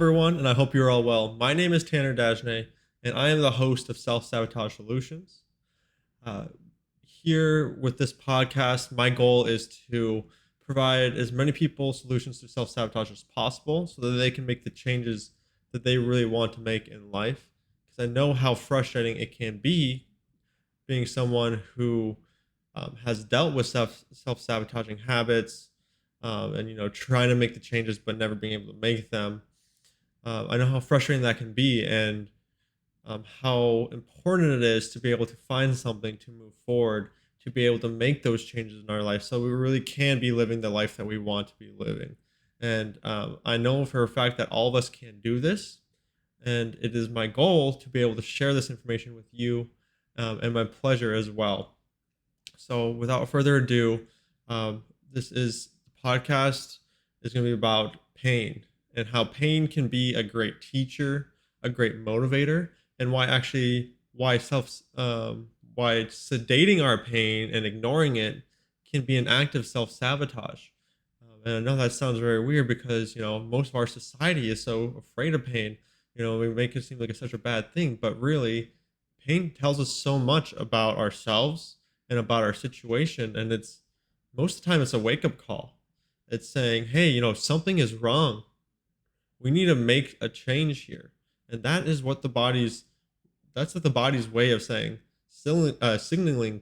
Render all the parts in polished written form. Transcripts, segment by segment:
everyone, and I hope you're all well. My name is Tanner Dagenais, and I am the host of Self-Sabotage Solutions. Uh, Here with this podcast, my goal is to provide as many people solutions to self-sabotage as possible so that they can make the changes that they really want to make in life. Because I know how frustrating it can be being someone who has dealt with self-sabotaging habits, and trying to make the changes but never being able to make them. I know how frustrating that can be, and how important it is to be able to find something to move forward, to be able to make those changes in our life so we really can be living the life that we want to be living. And I know for a fact that all of us can do this. And it is my goal to be able to share this information with you, and my pleasure as well. So, without further ado, this is the podcast is going to be about pain and how pain can be a great teacher, a great motivator, and why sedating our pain and ignoring it can be an act of self sabotage. And I know that sounds very weird because most of our society is so afraid of pain. We make it seem like it's such a bad thing, but really, pain tells us so much about ourselves and about our situation, and it's most of the time it's a wake up call. It's saying, hey, something is wrong. We need to make a change here. And that's what the body's way of saying, signaling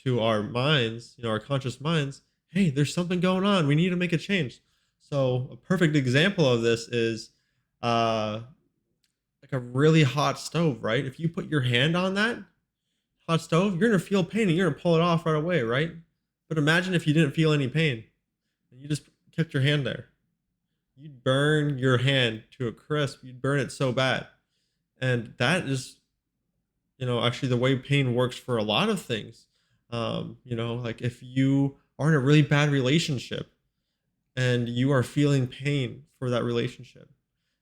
to our minds, our conscious minds, hey, there's something going on. We need to make a change. So a perfect example of this is like a really hot stove, right? If you put your hand on that hot stove, you're going to feel pain and you're going to pull it off right away, right? But imagine if you didn't feel any pain and you just kept your hand there. You'd burn your hand to a crisp. You'd burn it so bad. And that is, actually the way pain works for a lot of things. Like if you are in a really bad relationship and you are feeling pain for that relationship,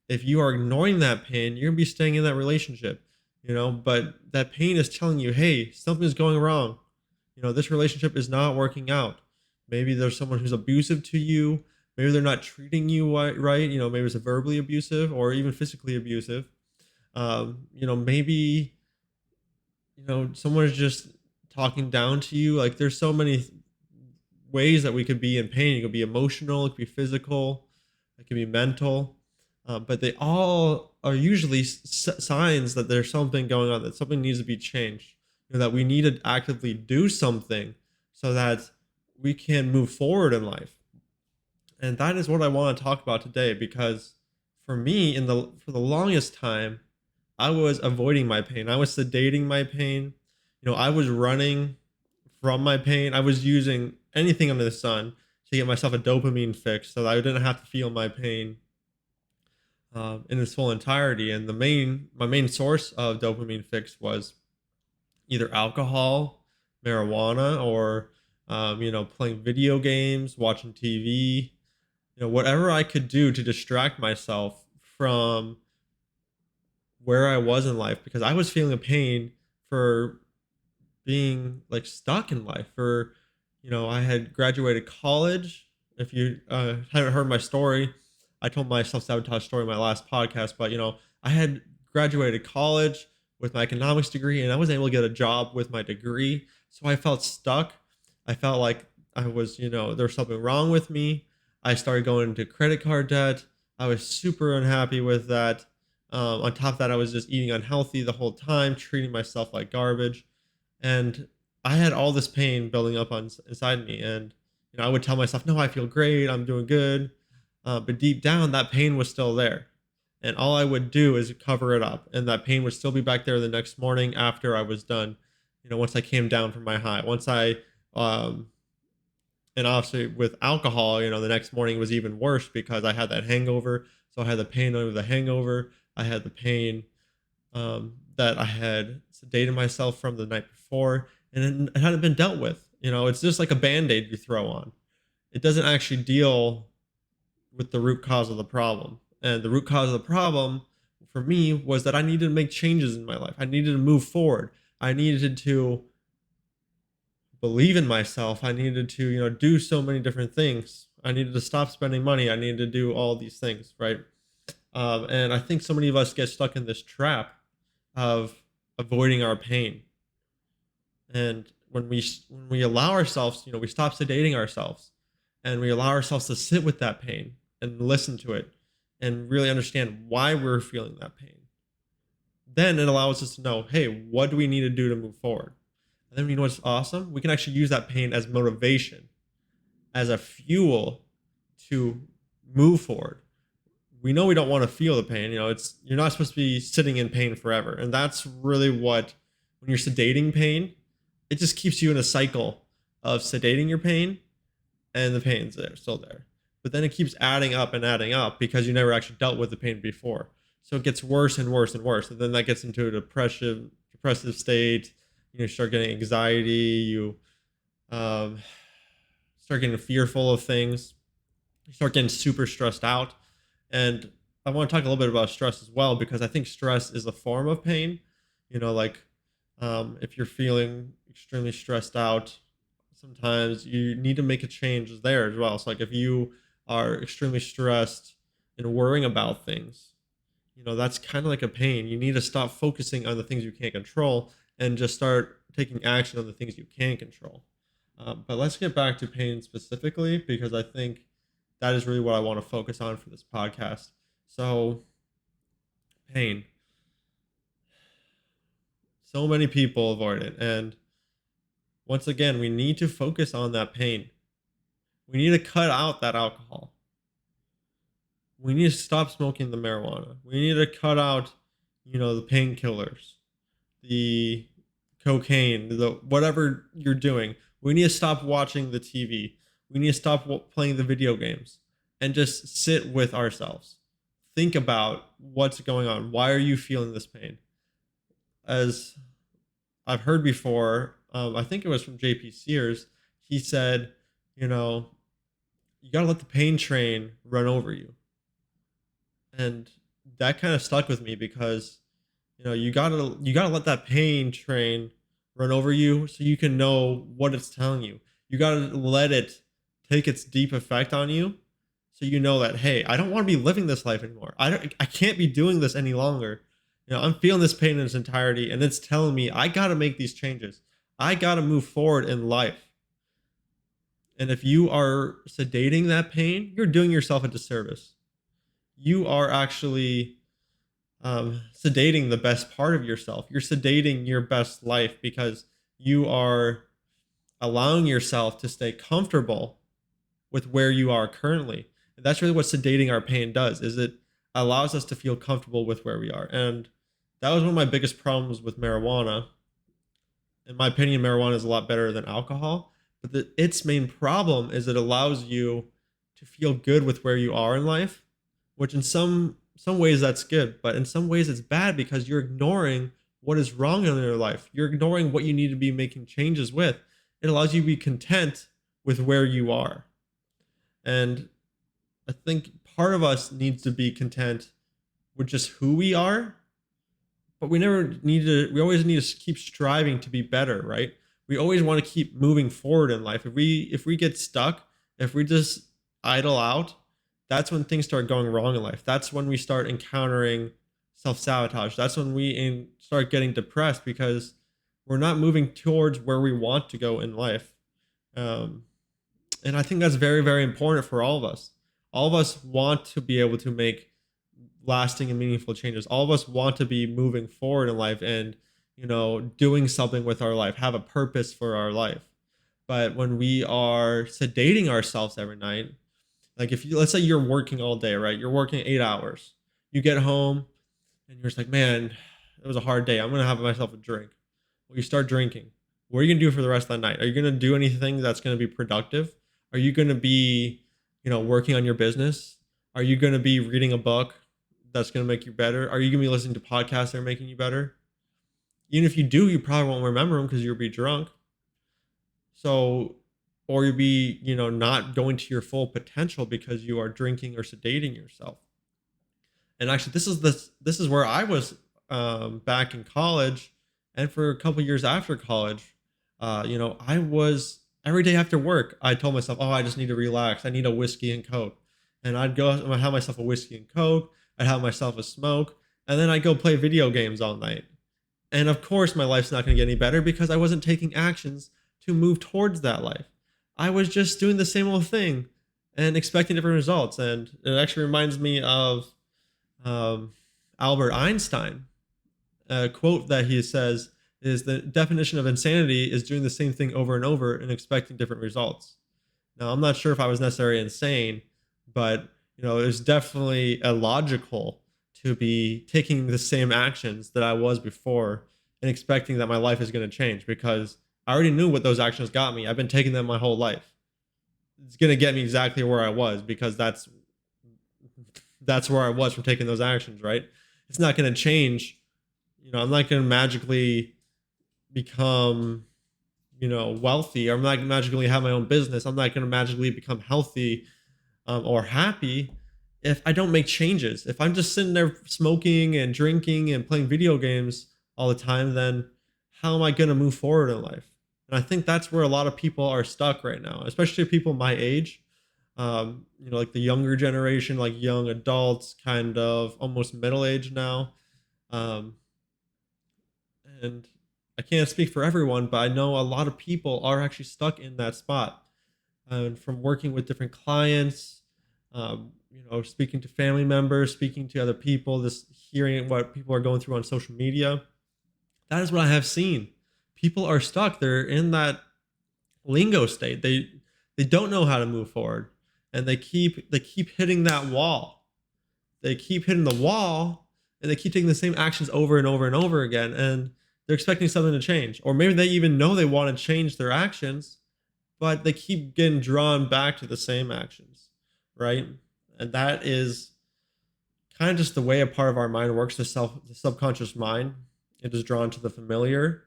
if you are ignoring that pain, you're gonna be staying in that relationship, but that pain is telling you, hey, something's going wrong. This relationship is not working out. Maybe there's someone who's abusive to you. Maybe they're not treating you right. Maybe it's verbally abusive or even physically abusive. Maybe, someone is just talking down to you. Like there's so many ways that we could be in pain. It could be emotional, it could be physical, it could be mental. But they all are usually signs that there's something going on, that something needs to be changed, that we need to actively do something so that we can move forward in life. And that is what I want to talk about today, because for me, for the longest time, I was avoiding my pain. I was sedating my pain. I was running from my pain. I was using anything under the sun to get myself a dopamine fix so that I didn't have to feel my pain in its full entirety. And my main source of dopamine fix was either alcohol, marijuana, or playing video games, watching TV, whatever I could do to distract myself from where I was in life, because I was feeling a pain for being like stuck in life. I had graduated college. If you haven't heard my story, I told my self-sabotage story in my last podcast, but I had graduated college with my economics degree and I wasn't able to get a job with my degree. So I felt stuck. I felt like I was, there was something wrong with me. I started going into credit card debt. I was super unhappy with that. On top of that, I was just eating unhealthy the whole time, treating myself like garbage. And I had all this pain building up inside me. And, I would tell myself, no, I feel great. I'm doing good. But deep down, that pain was still there. And all I would do is cover it up. And that pain would still be back there the next morning after I was done. Once I came down from my high, and obviously with alcohol, the next morning was even worse because I had that hangover. So I had the pain over the hangover. I had the pain that I had sedated myself from the night before, and it hadn't been dealt with. It's just like a band-aid you throw on. It doesn't actually deal with the root cause of the problem. And the root cause of the problem for me was that I needed to make changes in my life. I needed to move forward. I needed to believe in myself. I needed to, do so many different things. I needed to stop spending money. I needed to do all these things, right? And I think so many of us get stuck in this trap of avoiding our pain. And when we allow ourselves, we stop sedating ourselves, and we allow ourselves to sit with that pain and listen to it and really understand why we're feeling that pain. Then it allows us to know, hey, what do we need to do to move forward? And then you know what's awesome? We can actually use that pain as motivation, as a fuel to move forward. We know we don't want to feel the pain. It's you're not supposed to be sitting in pain forever. And that's really what, when you're sedating pain, it just keeps you in a cycle of sedating your pain, and the pain's there, still there. But then it keeps adding up because you never actually dealt with the pain before. So it gets worse and worse and worse. And then that gets into a depressive state. You start getting anxiety. You um, start getting fearful of things. You start getting super stressed out. And I want to talk a little bit about stress as well, because I think stress is a form of pain. Like if you're feeling extremely stressed out, sometimes you need to make a change there as well. So, like if you are extremely stressed and worrying about things, that's kind of like a pain. You need to stop focusing on the things you can't control and just start taking action on the things you can control. But let's get back to pain specifically, because I think that is really what I want to focus on for this podcast. So, pain. So many people avoid it. And once again, we need to focus on that pain. We need to cut out that alcohol. We need to stop smoking the marijuana. We need to cut out, the painkillers, the cocaine, the whatever you're doing. We need to stop watching the TV. We need to stop playing the video games and just sit with ourselves. Think about what's going on. Why are you feeling this pain? As I've heard before, I think it was from JP Sears. He said, you got to let the pain train run over you. And that kind of stuck with me, because you gotta let that pain train run over you so you can know what it's telling you. You gotta let it take its deep effect on you, so you know that, hey, I don't want to be living this life anymore. I can't be doing this any longer. I'm feeling this pain in its entirety, and it's telling me I gotta make these changes. I gotta move forward in life. And if you are sedating that pain, you're doing yourself a disservice. You are actually sedating the best part of yourself. You're sedating your best life, because you are allowing yourself to stay comfortable with where you are currently. And that's really what sedating our pain does, is it allows us to feel comfortable with where we are. And that was one of my biggest problems with marijuana. In my opinion, marijuana is a lot better than alcohol, but its main problem is it allows you to feel good with where you are in life, which in some ways that's good, but in some ways it's bad, because you're ignoring what is wrong in your life. You're ignoring what you need to be making changes with. It allows you to be content with where you are. And I think part of us needs to be content with just who we are, but we always need to keep striving to be better, right? We always want to keep moving forward in life. If we get stuck, if we just idle out, that's when things start going wrong in life. That's when we start encountering self-sabotage. That's when we start getting depressed, because we're not moving towards where we want to go in life. And I think that's very, very important for all of us. All of us want to be able to make lasting and meaningful changes. All of us want to be moving forward in life and, doing something with our life, have a purpose for our life. But when we are sedating ourselves every night, like let's say you're working all day, right? You're working 8 hours. You get home and you're just like, man, it was a hard day. I'm going to have myself a drink. Well, you start drinking. What are you going to do for the rest of the night? Are you going to do anything that's going to be productive? Are you going to be, working on your business? Are you going to be reading a book that's going to make you better? Are you going to be listening to podcasts that are making you better? Even if you do, you probably won't remember them because you'll be drunk. So, or you'll be, not going to your full potential because you are drinking or sedating yourself. And actually, this is where I was back in college, and for a couple years after college. I was every day after work. I told myself, "Oh, I just need to relax. I need a whiskey and coke," and I'd go and have myself a whiskey and coke. I'd have myself a smoke, and then I'd go play video games all night. And of course, my life's not going to get any better because I wasn't taking actions to move towards that life. I was just doing the same old thing and expecting different results. And it actually reminds me of um, Albert Einstein. A quote that he says is the definition of insanity is doing the same thing over and over and expecting different results. Now, I'm not sure if I was necessarily insane, but it was definitely illogical to be taking the same actions that I was before and expecting that my life is going to change because I already knew what those actions got me. I've been taking them my whole life. It's going to get me exactly where I was because that's where I was from taking those actions, right? It's not going to change. I'm not going to magically become wealthy. I'm not gonna magically have my own business. I'm not going to magically become healthy or happy if I don't make changes. If I'm just sitting there smoking and drinking and playing video games all the time, then how am I going to move forward in life? And I think that's where a lot of people are stuck right now, especially people my age. Like the younger generation, like young adults, kind of almost middle age now. Um, and I can't speak for everyone, but I know a lot of people are actually stuck in that spot. And from working with different clients, speaking to family members, speaking to other people, just hearing what people are going through on social media, that is what I have seen. People are stuck. They're in that lingo state. They don't know how to move forward, and they keep hitting that wall. They keep hitting the wall, and they keep taking the same actions over and over and over again, and they're expecting something to change. Or maybe they even know they want to change their actions, but they keep getting drawn back to the same actions, right? And that is kind of just the way a part of our mind works. The subconscious mind, it is drawn to the familiar,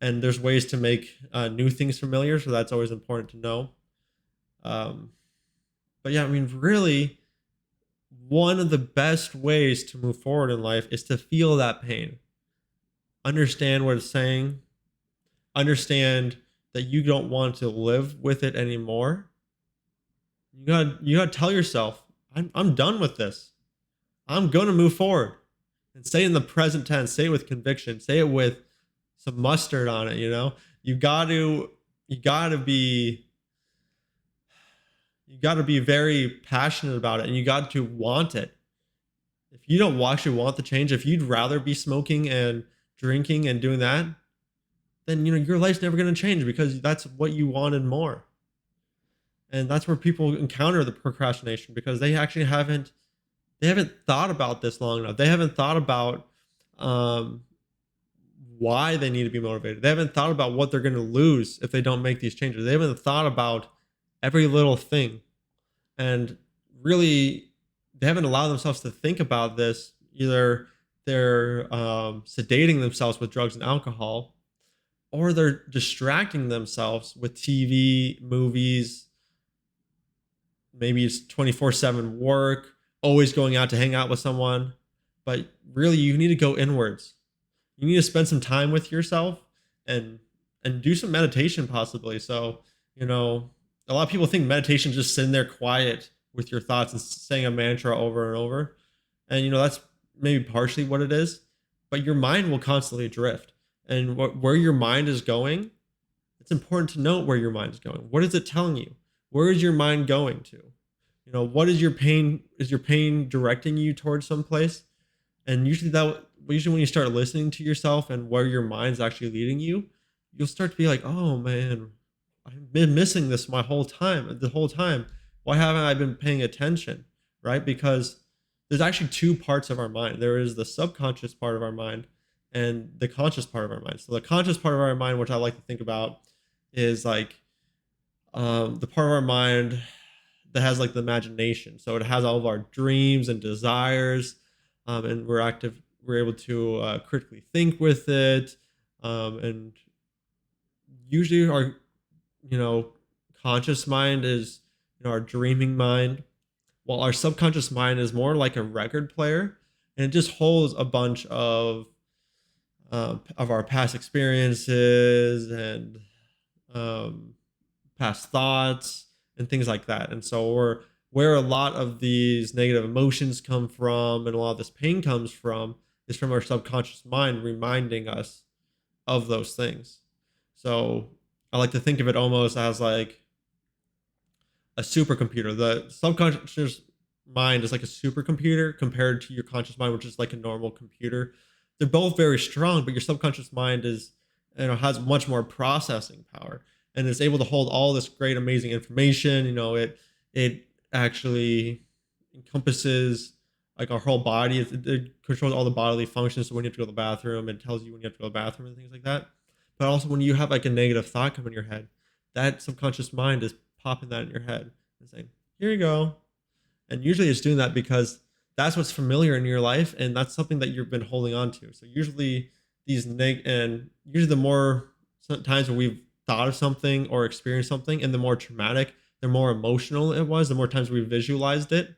and there's ways to make new things familiar. So that's always important to know. Um, but yeah, I mean, really, one of the best ways to move forward in life is to feel that pain, understand what it's saying, understand that you don't want to live with it anymore. You gotta tell yourself, I'm done with this. I'm gonna move forward. And say in the present tense, say it with conviction, say it with some mustard on it. You gotta be you gotta be very passionate about it, and you got to want it. If you don't actually want the change, if you'd rather be smoking and drinking and doing that, then your life's never gonna change because that's what you wanted more. And that's where people encounter the procrastination because they haven't thought about this long enough. They haven't thought about um, why they need to be motivated. They haven't thought about what they're going to lose if they don't make these changes. They haven't thought about every little thing. And really, they haven't allowed themselves to think about this. Either they're sedating themselves with drugs and alcohol, or they're distracting themselves with TV, movies. Maybe it's 24/7 work, always going out to hang out with someone. But really, you need to go inwards. You need to spend some time with yourself and do some meditation possibly. So, a lot of people think meditation is just sitting there quiet with your thoughts and saying a mantra over and over. And that's maybe partially what it is, but your mind will constantly drift. And where your mind is going, it's important to note where your mind is going. What is it telling you? Where is your mind going to? What is your pain? Is your pain directing you towards someplace? And usually when you start listening to yourself and where your mind's actually leading you, you'll start to be like, oh man, I've been missing this the whole time. Why haven't I been paying attention? Right? Because there's actually two parts of our mind. There is the subconscious part of our mind and the conscious part of our mind. So the conscious part of our mind, which I like to think about, is like the part of our mind that has like the imagination. So it has all of our dreams and desires, and we're able to critically think with it, and usually our you know conscious mind is our dreaming mind, while our subconscious mind is more like a record player, and it just holds a bunch of our past experiences and um, past thoughts and things like that. And so where a lot of these negative emotions come from and a lot of this pain comes from is from our subconscious mind reminding us of those things. So I like to think of it almost as like a supercomputer. The subconscious mind is like a supercomputer compared to your conscious mind, which is like a normal computer. They're both very strong, but your subconscious mind is, has much more processing power and is able to hold all this great, amazing information. It actually encompasses like our whole body. It controls all the bodily functions. So when you have to go to the bathroom, it tells you when you have to go to the bathroom and things like that. But also when you have like a negative thought come in your head, that subconscious mind is popping that in your head and saying, here you go. And usually it's doing that because that's what's familiar in your life and that's something that you've been holding on to. So usually and usually the more times when we've thought of something or experienced something and the more traumatic, the more emotional it was, the more times we visualized it,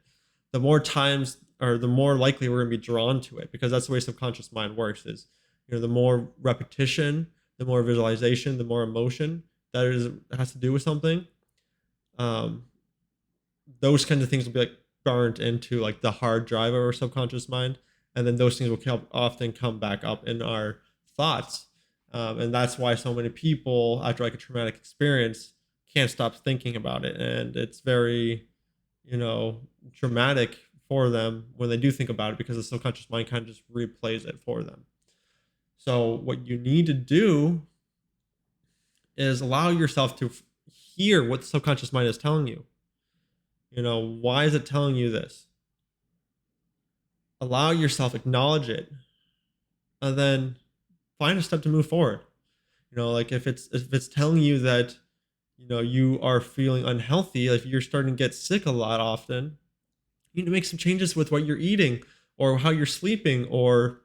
the more times or the more likely we're going to be drawn to it, because that's the way subconscious mind works is, the more repetition, the more visualization, the more emotion that has to do with something. um, those kinds of things will be like burnt into like the hard drive of our subconscious mind, and then those things will often come back up in our thoughts. And that's why so many people after like a traumatic experience can't stop thinking about it, and it's very, you know traumatic for them when they do think about it, because the subconscious mind kind of just replays it for them. So what you need to do is allow yourself to hear what the subconscious mind is telling you. Why is it telling you this? Allow yourself, acknowledge it, and then find a step to move forward. Like if it's telling you that, you are feeling unhealthy, if you're starting to get sick a lot often, you need to make some changes with what you're eating or how you're sleeping, or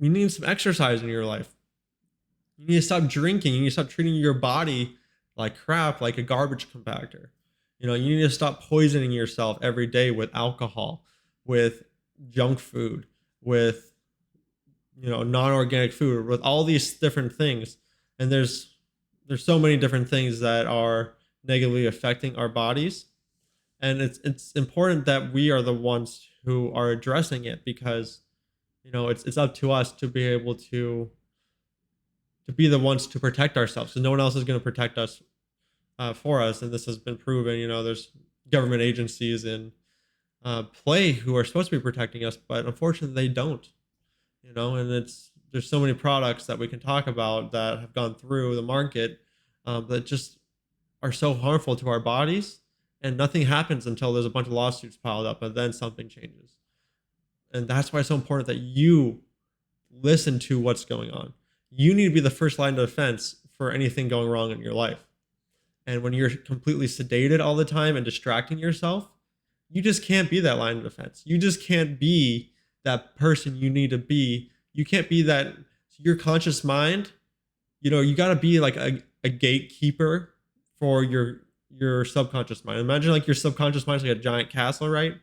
you need some exercise in your life. You need to stop drinking. You need to stop treating your body like crap, like a garbage compactor. You need to stop poisoning yourself every day with alcohol, with junk food, with, non-organic food, with all these different things. And there's so many different things that are negatively affecting our bodies. And it's important that we are the ones who are addressing it, because, it's up to us to be able to be the ones to protect ourselves. So no one else is going to protect us for us. And this has been proven. There's government agencies in play who are supposed to be protecting us, but unfortunately they don't. And there's so many products that we can talk about that have gone through the market that just are so harmful to our bodies, and nothing happens until there's a bunch of lawsuits piled up, and then something changes. And that's why it's so important that you listen to what's going on. You need to be the first line of defense for anything going wrong in your life. And when you're completely sedated all the time and distracting yourself, you just can't be that line of defense. You just can't be that person you need to be. You can't be that. Your conscious mind, you got to be like a gatekeeper for your subconscious mind. Imagine like your subconscious mind is like a giant castle, right?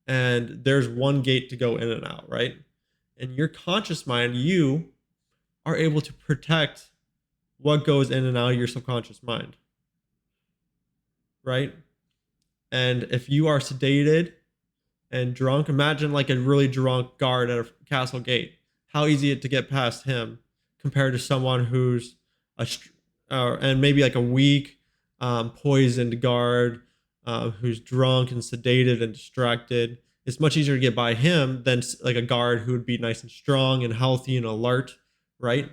And there's one gate to go in and out, right? And your conscious mind, you are able to protect what goes in and out of your subconscious mind, right? And if you are sedated and drunk, imagine like a really drunk guard at a castle gate. How easy it to get past him compared to someone who's and maybe like a weak, poisoned guard who's drunk and sedated and distracted. It's much easier to get by him than like a guard who would be nice and strong and healthy and alert, right?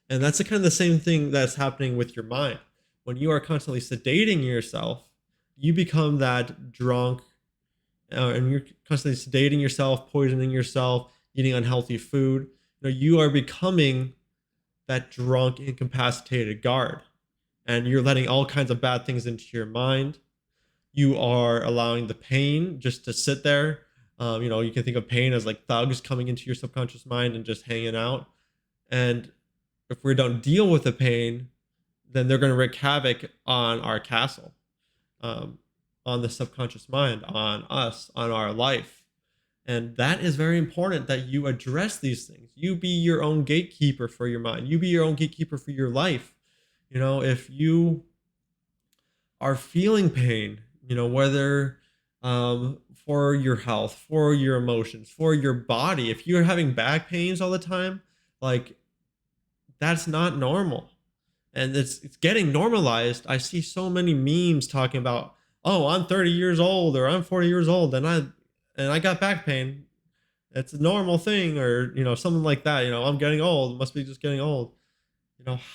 And that's the kind of the same thing that's happening with your mind. When you are constantly sedating yourself, you become that drunk, and you're constantly sedating yourself, poisoning yourself, eating unhealthy food. You are becoming that drunk, incapacitated guard, and you're letting all kinds of bad things into your mind. You are allowing the pain just to sit there. You can think of pain as like thugs coming into your subconscious mind and just hanging out. And if we don't deal with the pain, then they're going to wreak havoc on our castle, um, on the subconscious mind, on us, on our life. And that is very important that you address these things. You be your own gatekeeper for your mind. You be your own gatekeeper for your life. If you are feeling pain, whether for your health, for your emotions, for your body. If you're having back pains all the time, like that's not normal. And it's getting normalized. I see so many memes talking about, oh, I'm 30 years old or I'm 40 years old and I got back pain. It's a normal thing, or something like that. I'm getting old. Must be just getting old.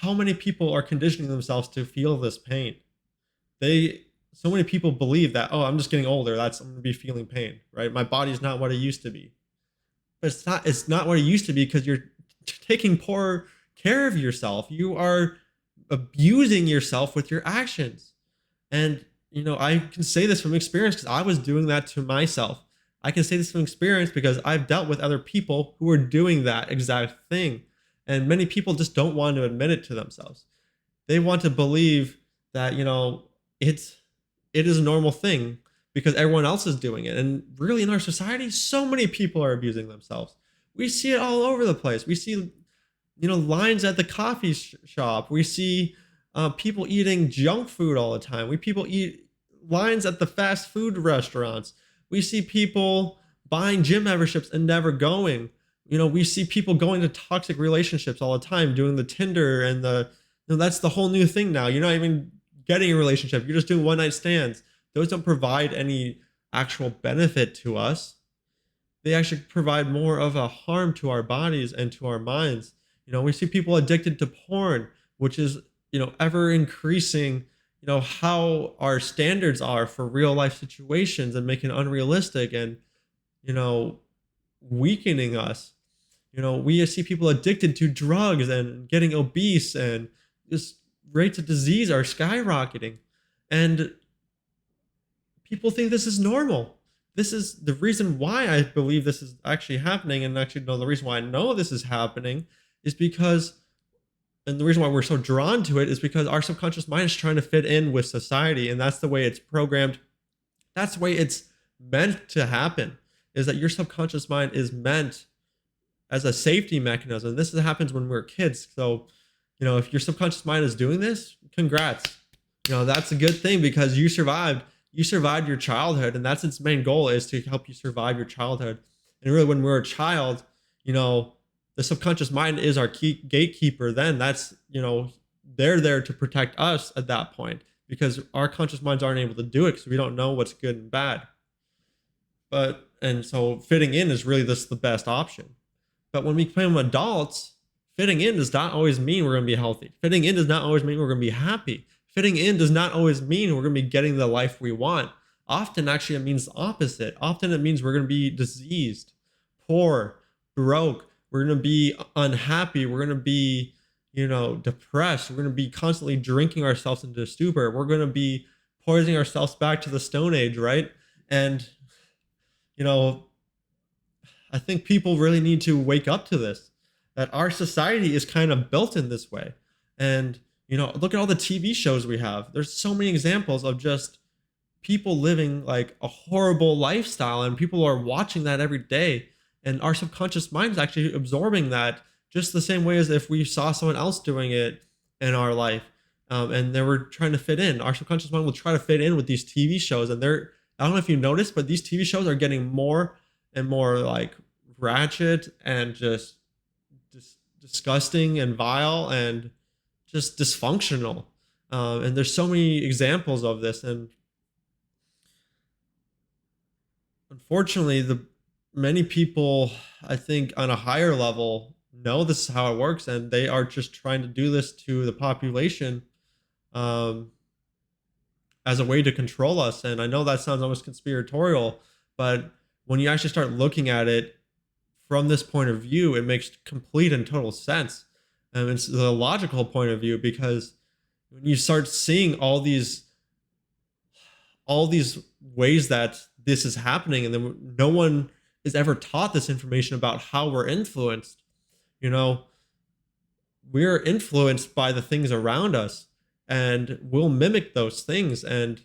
How many people are conditioning themselves to feel this pain? They So many people believe that, oh, I'm just getting older. I'm gonna be feeling pain, right? My body's not what it used to be. But it's not what it used to be because you're taking poor care of yourself. You are abusing yourself with your actions. And I can say this from experience because I was doing that to myself. I can say this from experience because I've dealt with other people who are doing that exact thing. And many people just don't want to admit it to themselves. They want to believe that, it's it is a normal thing because everyone else is doing it. And really in our society, so many people are abusing themselves. We see it all over the place. We see lines at the coffee shop. We see people eating junk food all the time. We people eat lines at the fast food restaurants. We see people buying gym memberships and never going. We see people going to toxic relationships all the time, doing the Tinder and that's the whole new thing now. You're not even getting a relationship. You're just doing one night stands. Those don't provide any actual benefit to us. They actually provide more of a harm to our bodies and to our minds. We see people addicted to porn, which is, ever increasing, how our standards are for real life situations and making it unrealistic and, you know, weakening us. We see people addicted to drugs and getting obese, and just rates of disease are skyrocketing. And people think this is normal. This is the reason why I believe this is actually happening. And actually, no, the reason why I know this is happening is because, and the reason why we're so drawn to it is because our subconscious mind is trying to fit in with society. And that's the way it's programmed. That's the way it's meant to happen, is that your subconscious mind is meant as a safety mechanism. This happens when we're kids. So, if your subconscious mind is doing this, congrats. That's a good thing because you survived. You survived your childhood, and that's its main goal, is to help you survive your childhood. And really, when we're a child, the subconscious mind is our key gatekeeper. Then they're there to protect us at that point because our conscious minds aren't able to do it because we don't know what's good and bad. And so fitting in is really just the best option. But when we become adults, fitting in does not always mean we're going to be healthy. Fitting in does not always mean we're going to be happy. Fitting in does not always mean we're going to be getting the life we want. Often, actually, it means the opposite. Often, it means we're going to be diseased, poor, broke. We're going to be unhappy. We're going to be, depressed. We're going to be constantly drinking ourselves into a stupor. We're going to be poisoning ourselves back to the Stone Age, right? And, I think people really need to wake up to this, that our society is kind of built in this way. And, look at all the TV shows we have. There's so many examples of just people living like a horrible lifestyle, and people are watching that every day. And our subconscious mind is actually absorbing that just the same way as if we saw someone else doing it in our life. And they were trying to fit in. Our subconscious mind will try to fit in with these TV shows. And I don't know if you noticed, but these TV shows are getting more and more like ratchet and just disgusting and vile and just dysfunctional. And there's so many examples of this. And unfortunately, many people, I think, on a higher level know this is how it works, and they are just trying to do this to the population um, as a way to control us. And I know that sounds almost conspiratorial, but when you actually start looking at it from this point of view, it makes complete and total sense. And it's the logical point of view, because when you start seeing all these ways that this is happening, and then no one is ever taught this information about how we're influenced. We're influenced by the things around us, and we'll mimic those things. And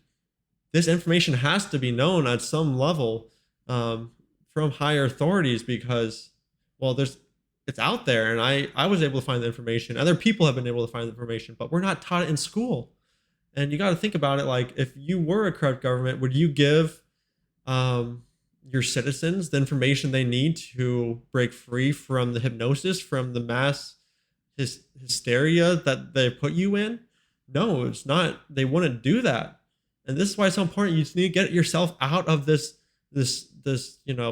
this information has to be known at some level from higher authorities, because, well, it's out there, and I was able to find the information. Other people have been able to find the information, but we're not taught it in school. And you got to think about it, like, if you were a corrupt government, would you give um, your citizens the information they need to break free from the hypnosis, from the mass hysteria that they put you in? No, it's not. They wouldn't do that. And this is why it's so important. You just need to get yourself out of this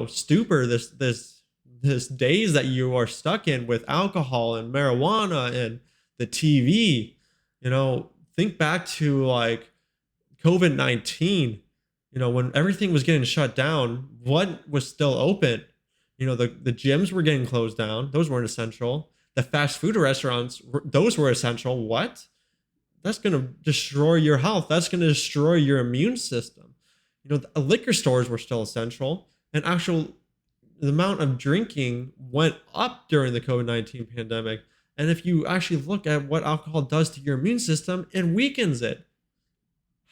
stupor, this daze that you are stuck in with alcohol and marijuana and the TV. Think back to like COVID-19, when everything was getting shut down, what was still open? The gyms were getting closed down. Those weren't essential. The fast food restaurants, those were essential. What? That's going to destroy your health. That's going to destroy your immune system. The liquor stores were still essential. And the amount of drinking went up during the COVID-19 pandemic. And if you actually look at what alcohol does to your immune system, it weakens it.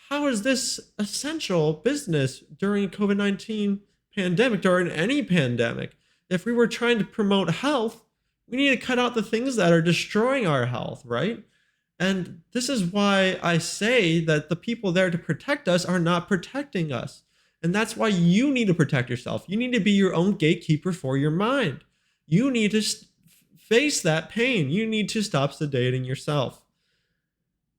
How is this essential business during COVID-19 pandemic, during any pandemic? If we were trying to promote health, we need to cut out the things that are destroying our health, right? And this is why I say that the people there to protect us are not protecting us. And that's why you need to protect yourself. You need to be your own gatekeeper for your mind. You need to face that pain. You need to stop sedating yourself.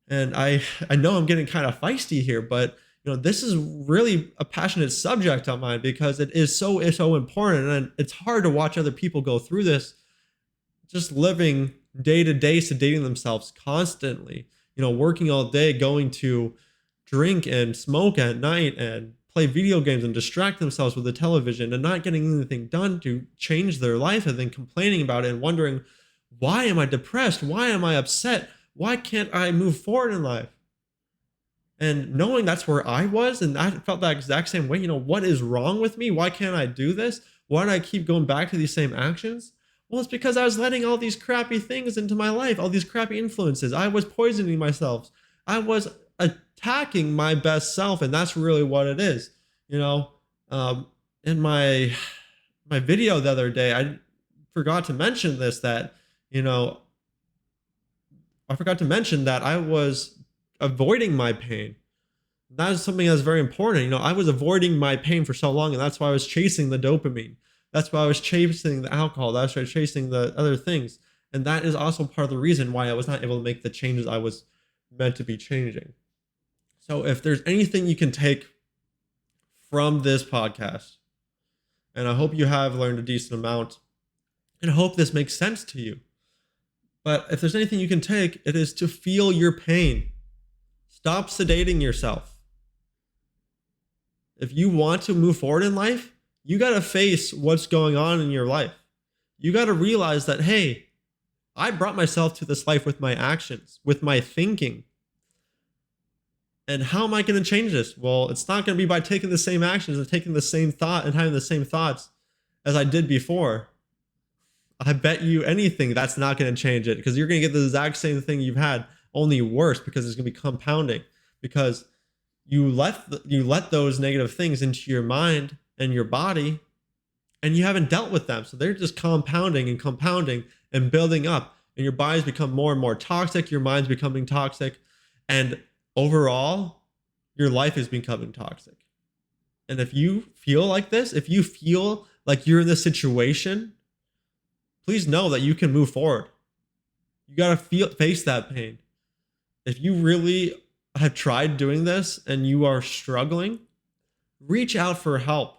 And I know I'm getting kind of feisty here, but this is really a passionate subject on mine because it's so important, and it's hard to watch other people go through this, just living day to day, sedating themselves constantly. Working all day, going to drink and smoke at night and play video games and distract themselves with the television and not getting anything done to change their life, and then complaining about it and wondering, why am I depressed? Why am I upset? Why can't I move forward in life? And knowing that's where I was, and I felt that exact same way, what is wrong with me? Why can't I do this? Why do I keep going back to these same actions? Well, it's because I was letting all these crappy things into my life, all these crappy influences. I was poisoning myself. I was attacking my best self, and that's really what it is. In my video the other day, I forgot to mention this, that I forgot to mention that I was avoiding my pain. That is something that's very important. I was avoiding my pain for so long, and that's why I was chasing the dopamine. That's why I was chasing the alcohol. That's why I was chasing the other things. And that is also part of the reason why I was not able to make the changes I was meant to be changing. So if there's anything you can take from this podcast, and I hope you have learned a decent amount, and I hope this makes sense to you. But if there's anything you can take, it is to feel your pain. Stop sedating yourself. If you want to move forward in life, you got to face what's going on in your life. You got to realize that, hey, I brought myself to this life with my actions, with my thinking. And how am I going to change this? Well, it's not going to be by taking the same actions and taking the same thought and having the same thoughts as I did before. I bet you anything that's not going to change it, because you're going to get the exact same thing you've had, only worse, because it's going to be compounding, because you let those negative things into your mind and your body, and you haven't dealt with them. So they're just compounding and building up, and your body's become more and more toxic. Your mind's becoming toxic, and overall, your life is becoming toxic. And if you feel like this, if you feel like you're in this situation, please know that you can move forward. You got to face that pain. If you really have tried doing this and you are struggling, reach out for help.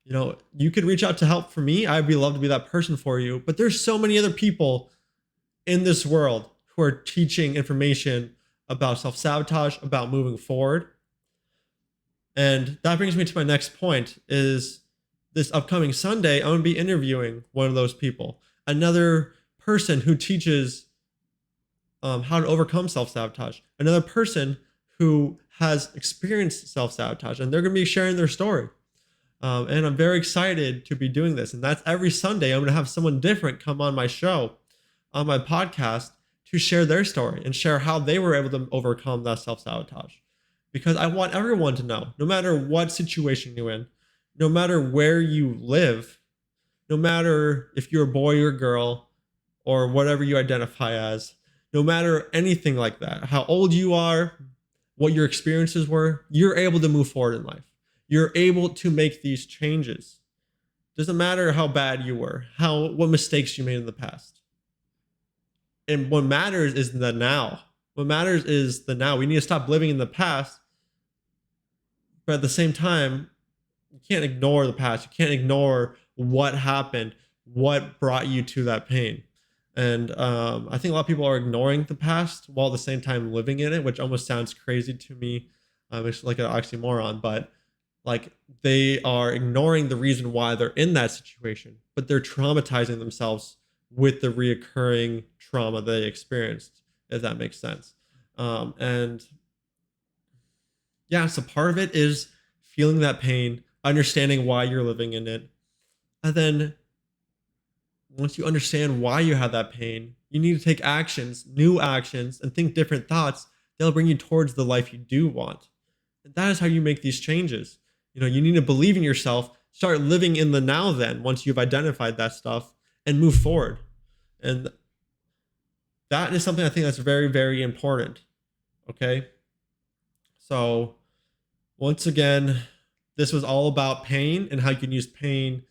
You could reach out to help for me. I'd be love to be that person for you. But there's so many other people in this world who are teaching information about self-sabotage, about moving forward. And that brings me to my next point is this upcoming Sunday, I'm going to be interviewing one of those people, another person who teaches how to overcome self-sabotage, another person who has experienced self-sabotage, and they're going to be sharing their story. And I'm very excited to be doing this. And that's every Sunday. I'm going to have someone different come on my show, on my podcast, to share their story and share how they were able to overcome that self-sabotage. Because I want everyone to know, no matter what situation you're in, no matter where you live, no matter if you're a boy or girl or whatever you identify as, no matter anything like that, how old you are, what your experiences were, you're able to move forward in life. you're able to make these changes. Doesn't matter how bad you were, what mistakes you made in the past. And what matters is the now. What matters is the now. We need to stop living in the past, but at the same time, you can't ignore the past. You can't ignore what happened, what brought you to that pain. And I think a lot of people are ignoring the past while at the same time living in it, which almost sounds crazy to me. It's like an oxymoron, but like they are ignoring the reason why they're in that situation, but they're traumatizing themselves with the reoccurring trauma they experienced, if that makes sense. And yeah, so part of it is feeling that pain, understanding why you're living in it. And then once you understand why you have that pain, you need to take actions, new actions, and think different thoughts. They'll bring you towards the life you do want. And that is how you make these changes. You need to believe in yourself, start living in the now then, once you've identified that stuff, and move forward. And that is something I think that's very, very important. Okay. So once again, this was all about pain and how you can use pain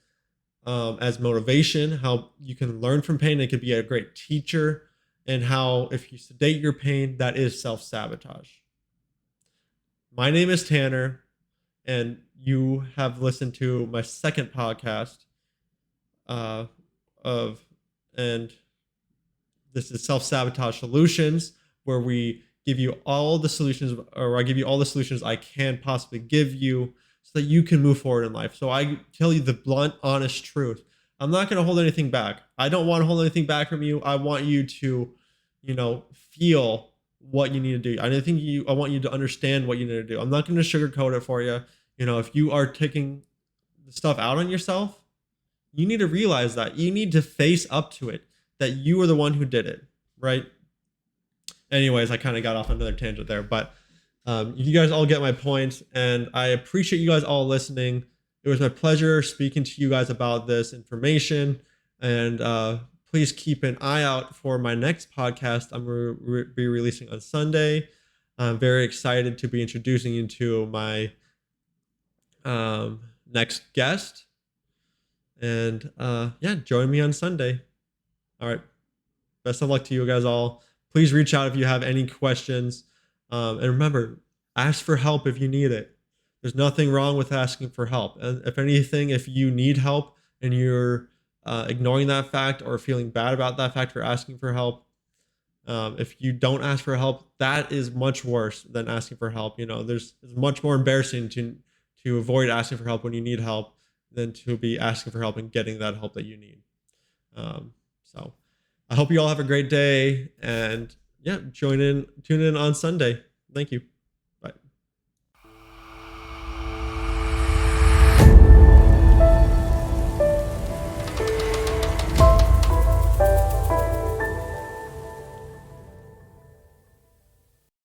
as motivation, how you can learn from pain. It could be a great teacher, and how if you sedate your pain, that is self-sabotage. My name is Tanner, and you have listened to my second podcast uh, of, and this is Self-Sabotage Solutions, where we give you all the solutions, or I give you all the solutions I can possibly give you so that you can move forward in life. So I tell you the blunt, honest truth. I'm not going to hold anything back. I don't want to hold anything back from you. I want you to, feel what you need to do. I want you to understand what you need to do. I'm not going to sugarcoat it for you. If you are taking the stuff out on yourself, you need to realize that you need to face up to it, that you are the one who did it, right? Anyways, I kind of got off another tangent there, but you guys all get my point, and I appreciate you guys all listening. It was my pleasure speaking to you guys about this information, and please keep an eye out for my next podcast. I'm going to be releasing on Sunday. I'm very excited to be introducing you to my next guest, and yeah, join me on Sunday. All right. Best of luck to you guys all. Please reach out if you have any questions. And remember, ask for help if you need it. There's nothing wrong with asking for help. And if anything, if you need help and you're ignoring that fact or feeling bad about that fact for asking for help, if you don't ask for help, that is much worse than asking for help. It's much more embarrassing to avoid asking for help when you need help than to be asking for help and getting that help that you need. So I hope you all have a great day, and yeah, tune in on Sunday. Thank you.